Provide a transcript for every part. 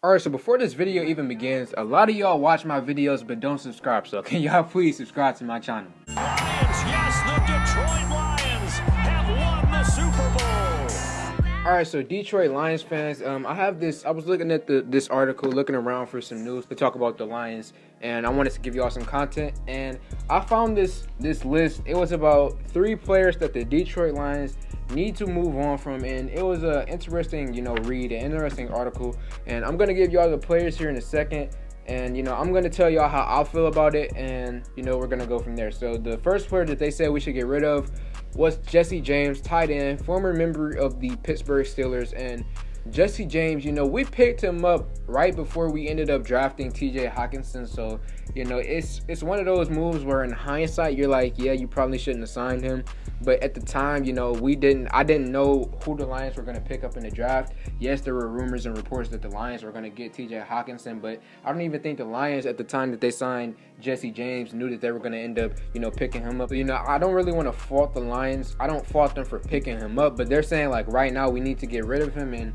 Alright, so before this video even begins, a lot of y'all watch my videos but don't subscribe, so can y'all please subscribe to my channel? Lions, yes, the Detroit Lions have won the Super Bowl. Alright, so Detroit Lions fans, I was looking at this article, looking around for some news to talk about the Lions, and I wanted to give y'all some content, and I found this list. It was about 3 players that the Detroit Lions need to move on from, and it was a interesting, read, an interesting article, and I'm gonna give y'all the players here in a second, and I'm gonna tell y'all how I feel about it, and we're gonna go from there. So the first player that they said we should get rid of was Jesse James, tight end, former member of the Pittsburgh Steelers. And Jesse James, we picked him up right before we ended up drafting TJ Hockenson. So, it's one of those moves where in hindsight, you're like, yeah, you probably shouldn't have signed him. But at the time, I didn't know who the Lions were going to pick up in the draft. Yes, there were rumors and reports that the Lions were going to get TJ Hockenson, but I don't even think the Lions at the time that they signed Jesse James knew that they were going to end up, picking him up. I don't really want to fault the Lions. I don't fault them for picking him up, but they're saying like right now we need to get rid of him. And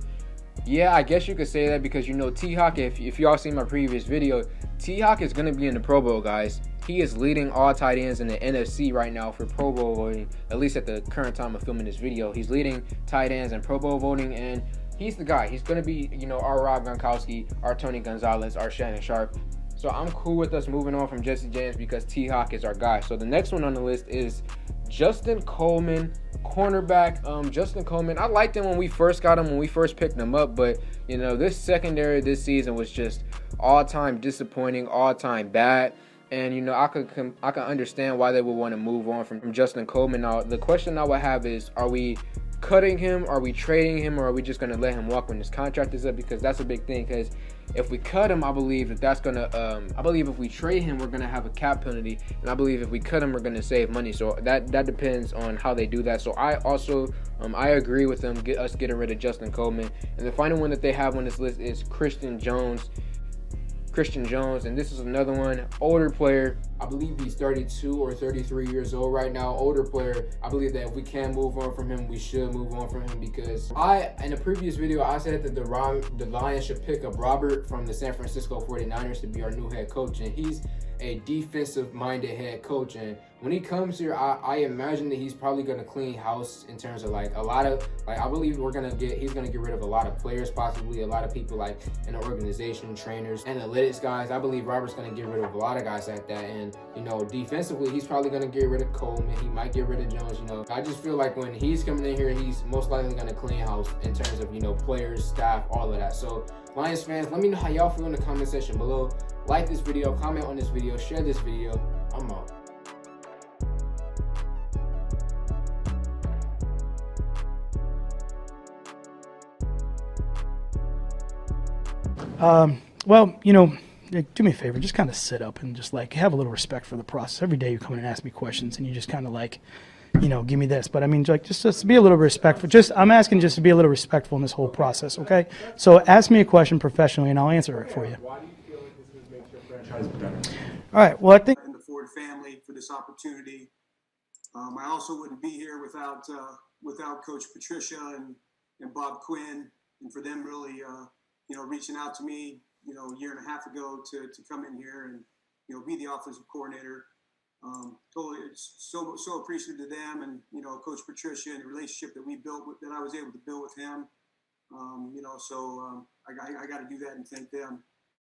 yeah, I guess you could say that because T-Hawk, if y'all seen my previous video, T-Hawk is going to be in the Pro Bowl, guys. He is leading all tight ends in the NFC right now for Pro Bowl voting, at least at the current time of filming this video. He's leading tight ends in Pro Bowl voting, and he's the guy. He's going to be, our Rob Gronkowski, our Tony Gonzalez, our Shannon Sharp. So I'm cool with us moving on from Jesse James because T-Hawk is our guy. So the next one on the list is Justin Coleman, cornerback. Justin Coleman, I liked him when we first got him, when we first picked him up, but this secondary this season was just all-time disappointing, all-time bad. And I can understand why they would want to move on from Justin Coleman. Now the question I would have is, are we cutting him, are we trading him, or are we just going to let him walk when his contract is up? Because that's a big thing, because if we cut him, I believe if we trade him, we're going to have a cap penalty, and I believe if we cut him, we're going to save money. So that depends on how they do that. So I also I agree with them, us getting rid of Justin Coleman. And the final one that they have on this list is Christian Jones, and this is another one, older player. I believe he's 32 or 33 years old right now, older player. I believe that if we can move on from him, we should move on from him, because in a previous video, I said that the Lions should pick up Robert from the San Francisco 49ers to be our new head coach, and he's a defensive-minded head coach, and when he comes here, I imagine that he's probably going to clean house in terms of I believe he's going to get rid of a lot of players, possibly a lot of people like in the organization, trainers, analytics guys. I believe Robert's going to get rid of a lot of guys like that, and defensively, he's probably going to get rid of Coleman. He might get rid of Jones. I just feel like when he's coming in here, he's most likely going to clean house in terms of players, staff, all of that. So Lions fans, let me know how y'all feel in the comment section below. Like this video, comment on this video, share this video. I'm out. Well, do me a favor, just kind of sit up and just have a little respect for the process. Every day you come in and ask me questions and you just kind of give me this. But I mean, just be a little respectful. I'm asking just to be a little respectful in this whole process, okay? So ask me a question professionally and I'll answer it for you. Why do you feel like this is going to make your franchise better? All right, well, I think and the Ford family for this opportunity. I also wouldn't be here without Coach Patricia and Bob Quinn, and for them really reaching out to me a year and a half ago to come in here and be the offensive coordinator. Totally so appreciative to them, and Coach Patricia and the relationship that we built that I was able to build with him. I got to do that and thank them.